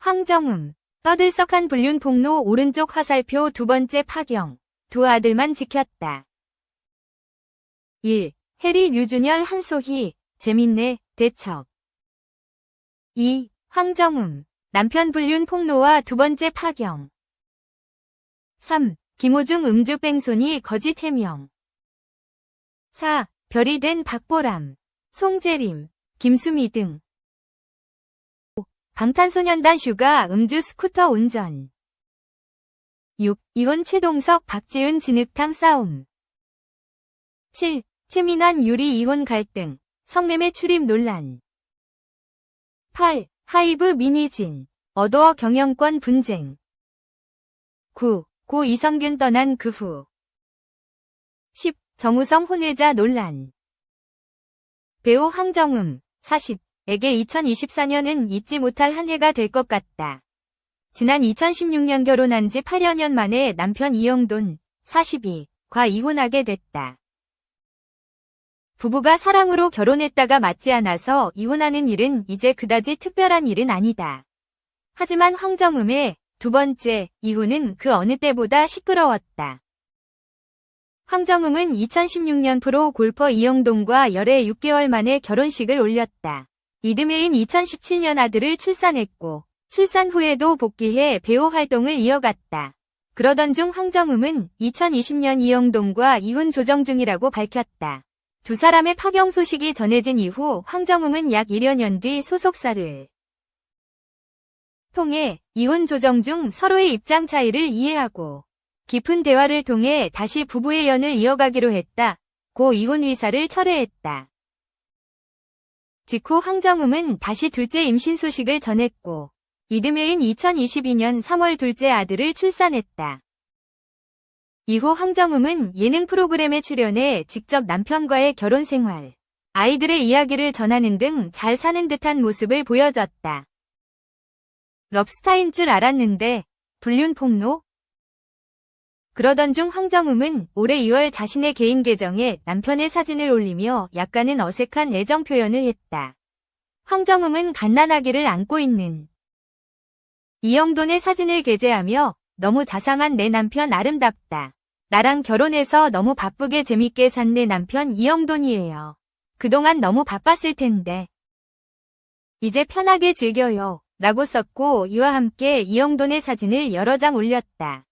황정음. 떠들썩한 불륜폭로 오른쪽 화살표 두 번째 파경. 두 아들만 지켰다. 1. 해리 류준열 한소희. 재밌네. 대첩. 2. 황정음. 남편 불륜 폭로와 두 번째 파경. 3. 김호중 음주 뺑소니 거짓 해명. 4. 별이 된 박보람, 송재림, 김수미 등. 5. 방탄소년단 슈가 음주 스쿠터 운전. 6. 이혼 최동석 박지훈 진흙탕 싸움. 7. 최민환 유리 이혼 갈등, 성매매 출입 논란. 8. 하이브 민희진, 어도어 경영권 분쟁. 9. 고 이성균 떠난 그 후. 10. 정우성 혼외자 논란. 배우 황정음, 40에게 2024년은 잊지 못할 한 해가 될 것 같다. 지난 2016년 결혼한 지 8여년 만에 남편 이영돈, 42과 이혼하게 됐다. 부부가 사랑으로 결혼했다가 맞지 않아서 이혼하는 일은 이제 그다지 특별한 일은 아니다. 하지만 황정음의 두 번째 이혼은 그 어느 때보다 시끄러웠다. 황정음은 2016년 프로 골퍼 이영돈과 열애 6개월 만에 결혼식을 올렸다. 이듬해인 2017년 아들을 출산했고 출산 후에도 복귀해 배우 활동을 이어갔다. 그러던 중 황정음은 2020년 이영돈과 이혼 조정 중이라고 밝혔다. 두 사람의 파경 소식이 전해진 이후 황정음은 약 1여 년 뒤 소속사를 통해 이혼 조정 중 서로의 입장 차이를 이해하고 깊은 대화를 통해 다시 부부의 연을 이어가기로 했다. 고 이혼 의사를 철회했다. 직후 황정음은 다시 둘째 임신 소식을 전했고 이듬해인 2022년 3월 둘째 아들을 출산했다. 이후 황정음은 예능 프로그램에 출연해 직접 남편과의 결혼 생활, 아이들의 이야기를 전하는 등 잘 사는 듯한 모습을 보여줬다. 럽스타인 줄 알았는데 불륜 폭로? 그러던 중 황정음은 올해 2월 자신의 개인 계정에 남편의 사진을 올리며 약간은 어색한 애정 표현을 했다. 황정음은 갓난아기를 안고 있는 이영돈의 사진을 게재하며 너무 자상한 내 남편 아름답다. 나랑 결혼해서 너무 바쁘게 재밌게 산 내 남편 이영돈이에요. 그동안 너무 바빴을 텐데. 이제 편하게 즐겨요. 라고 썼고 이와 함께 이영돈의 사진을 여러 장 올렸다.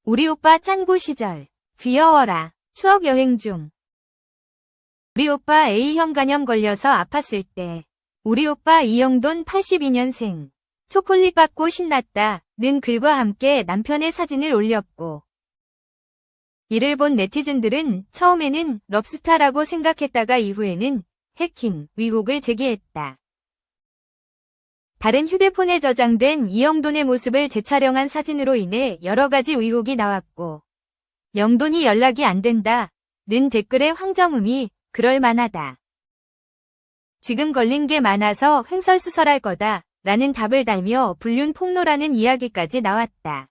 우리 오빠 짱구 시절. 귀여워라. 추억 여행 중. 우리 오빠 A형 간염 걸려서 아팠을 때. 우리 오빠 이영돈 82년생. 초콜릿 받고 신났다. 는 글과 함께 남편의 사진을 올렸고 이를 본 네티즌들은 처음에는 럽스타라고 생각했다가 이후에는 해킹 의혹을 제기했다. 다른 휴대폰에 저장된 이영돈의 모습을 재촬영한 사진으로 인해 여러 가지 의혹이 나왔고 영돈이 연락이 안 된다. 는 댓글에 황정음이 그럴만하다. 지금 걸린 게 많아서 횡설수설할 거다. 라는 답을 달며 불륜 폭로라는 이야기까지 나왔다.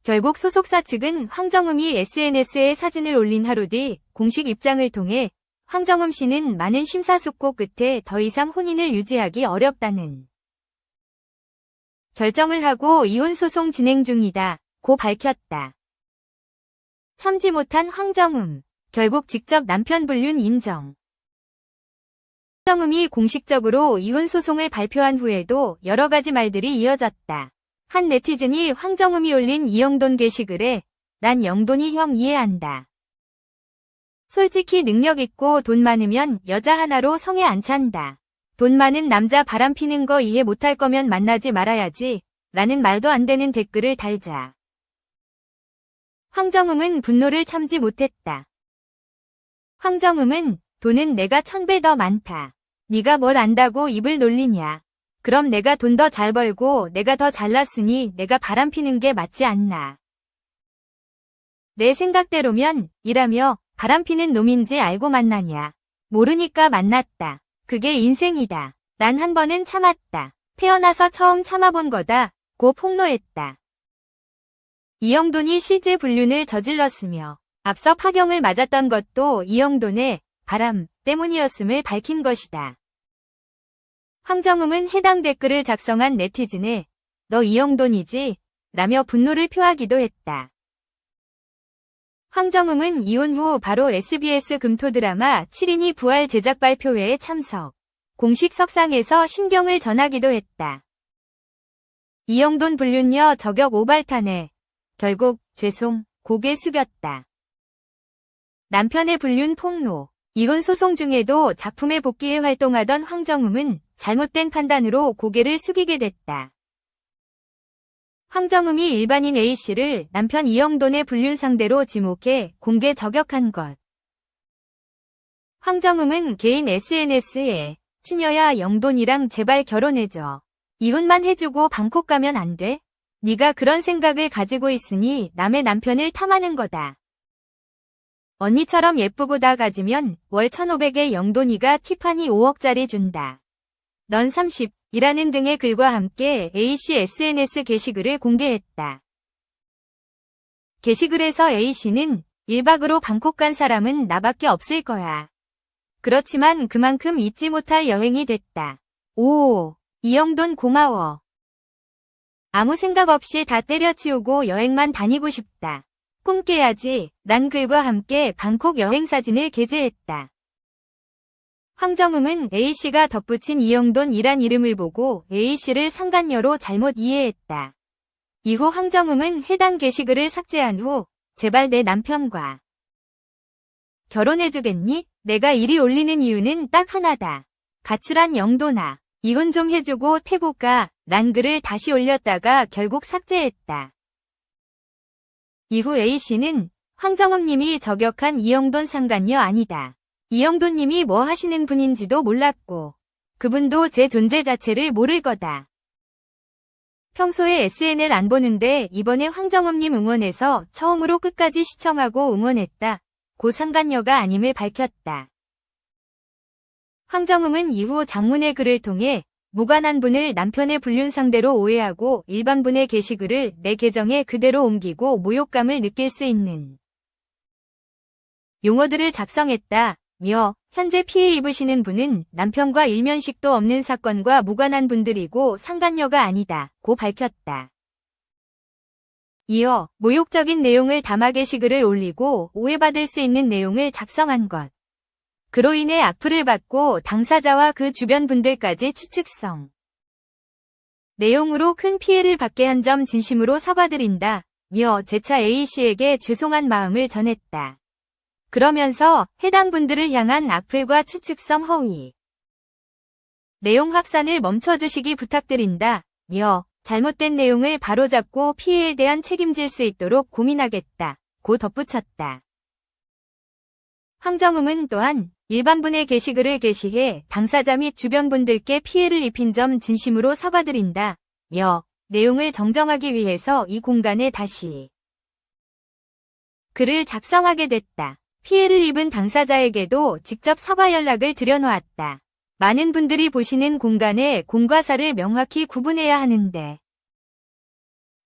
결국 소속사 측은 황정음이 SNS에 사진을 올린 하루 뒤 공식 입장을 통해 황정음 씨는 많은 심사숙고 끝에 더 이상 혼인을 유지하기 어렵다는 결정을 하고 이혼 소송 진행 중이다. 고 밝혔다. 참지 못한 황정음. 결국 직접 남편 불륜 인정. 황정음이 공식적으로 이혼 소송을 발표한 후에도 여러 가지 말들이 이어졌다. 한 네티즌이 황정음이 올린 이영돈 게시글에 난 영돈이 형 이해한다. 솔직히 능력 있고 돈 많으면 여자 하나로 성에 안 찬다. 돈 많은 남자 바람피는 거 이해 못할 거면 만나지 말아야지. 라는 말도 안 되는 댓글을 달자. 황정음은 분노를 참지 못했다. 황정음은 돈은 내가 1000배 더 많다. 네가 뭘 안다고 입을 놀리냐. 그럼 내가 돈 더 잘 벌고 내가 더 잘났으니 내가 바람피는 게 맞지 않나. 내 생각대로면 이라며 바람피는 놈인지 알고 만나냐. 모르니까 만났다. 그게 인생이다. 난 한 번은 참았다. 태어나서 처음 참아본 거다. 고 폭로했다. 이영돈이 실제 불륜을 저질렀으며 앞서 파경을 맞았던 것도 이영돈의 바람 때문이었음을 밝힌 것이다. 황정음은 해당 댓글을 작성한 네티즌에 너 이영돈이지? 라며 분노를 표하기도 했다. 황정음은 이혼 후 바로 SBS 금토 드라마 7인이 부활 제작 발표회에 참석. 공식 석상에서 심경을 전하기도 했다. 이영돈 불륜녀 저격 오발탄에 결국 죄송 고개 숙였다. 남편의 불륜 폭로. 이혼 소송 중에도 작품에 복귀해 활동하던 황정음은 잘못된 판단으로 고개를 숙이게 됐다. 황정음이 일반인 A씨를 남편 이영돈의 불륜 상대로 지목해 공개 저격한 것. 황정음은 개인 SNS에 추녀야 영돈이랑 제발 결혼해줘. 이혼만 해주고 방콕 가면 안 돼? 네가 그런 생각을 가지고 있으니 남의 남편을 탐하는 거다. 언니처럼 예쁘고 다 가지면 월 1,500에 영돈이가 티파니 5억짜리 준다. 넌 30. 이라는 등의 글과 함께 A씨 SNS 게시글을 공개했다. 게시글에서 A씨는 1박으로 방콕 간 사람은 나밖에 없을 거야. 그렇지만 그만큼 잊지 못할 여행이 됐다. 오, 이영돈 고마워. 아무 생각 없이 다 때려치우고 여행만 다니고 싶다. 꿈 깨야지. 란 글과 함께 방콕 여행 사진을 게재했다. 황정음은 A씨가 덧붙인 이영돈이란 이름을 보고 A씨를 상간녀로 잘못 이해했다. 이후 황정음은 해당 게시글을 삭제한 후 제발 내 남편과 결혼해주겠니? 내가 이리 올리는 이유는 딱 하나다. 가출한 영돈아. 이혼 좀 해주고 태국 가. 란 글을 다시 올렸다가 결국 삭제했다. 이후 A씨는 황정음님이 저격한 이영돈 상간녀 아니다. 이영돈님이 뭐 하시는 분인지도 몰랐고 그분도 제 존재 자체를 모를 거다. 평소에 SNL 안 보는데 이번에 황정음님 응원해서 처음으로 끝까지 시청하고 응원했다. 고 상간녀가 아님을 밝혔다. 황정음은 이후 장문의 글을 통해 무관한 분을 남편의 불륜 상대로 오해하고 일반 분의 게시글을 내 계정에 그대로 옮기고 모욕감을 느낄 수 있는 용어들을 작성했다. 며 현재 피해 입으시는 분은 남편과 일면식도 없는 사건과 무관한 분들이고 상간녀가 아니다. 고 밝혔다. 이어 모욕적인 내용을 담아 게시글을 올리고 오해받을 수 있는 내용을 작성한 것. 그로 인해 악플을 받고 당사자와 그 주변 분들까지 추측성 내용으로 큰 피해를 받게 한 점 진심으로 사과드린다. 며 재차 A씨에게 죄송한 마음을 전했다. 그러면서 해당 분들을 향한 악플과 추측성 허위 내용 확산을 멈춰주시기 부탁드린다. 며 잘못된 내용을 바로잡고 피해에 대한 책임질 수 있도록 고민하겠다. 고 덧붙였다. 황정음은 또한 일반 분의 게시글을 게시해 당사자 및 주변 분들께 피해를 입힌 점 진심으로 사과드린다. 며 내용을 정정하기 위해서 이 공간에 다시 글을 작성하게 됐다. 피해를 입은 당사자에게도 직접 사과 연락을 드려놓았다. 많은 분들이 보시는 공간에 공과 사를 명확히 구분해야 하는데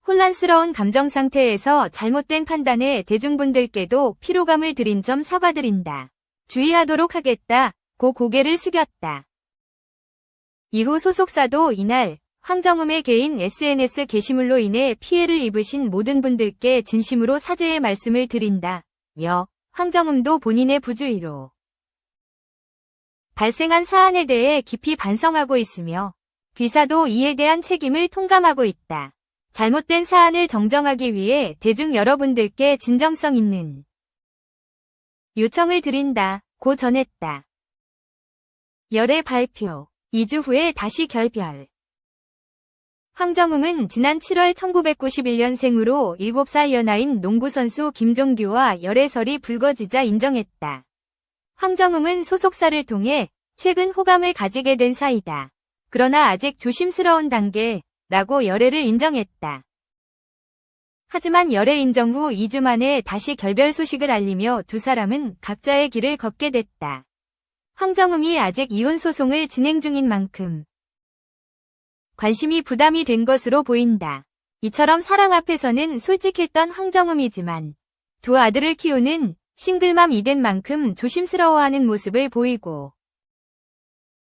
혼란스러운 감정 상태에서 잘못된 판단에 대중분들께도 피로감을 드린 점 사과드린다. 주의하도록 하겠다. 고 고개를 숙였다. 이후 소속사도 이날 황정음의 개인 SNS 게시물로 인해 피해를 입으신 모든 분들께 진심으로 사죄의 말씀을 드린다. 며 황정음도 본인의 부주의로 발생한 사안에 대해 깊이 반성하고 있으며 귀사도 이에 대한 책임을 통감하고 있다. 잘못된 사안을 정정하기 위해 대중 여러분들께 진정성 있는 요청을 드린다. 고 전했다. 열애 발표. 2주 후에 다시 결별. 황정음은 지난 7월 1991년생으로 7살 연하인 농구선수 김종규와 열애설이 불거지자 인정했다. 황정음은 소속사를 통해 최근 호감을 가지게 된 사이다. 그러나 아직 조심스러운 단계라고 열애를 인정했다. 하지만 열애 인정 후 2주 만에 다시 결별 소식을 알리며 두 사람은 각자의 길을 걷게 됐다. 황정음이 아직 이혼 소송을 진행 중인 만큼 관심이 부담이 된 것으로 보인다. 이처럼 사랑 앞에서는 솔직했던 황정음이지만 두 아들을 키우는 싱글맘이 된 만큼 조심스러워하는 모습을 보이고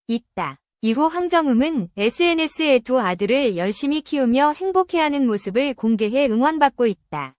있다. 이후 황정음은 SNS에 두 아들을 열심히 키우며 행복해하는 모습을 공개해 응원받고 있다.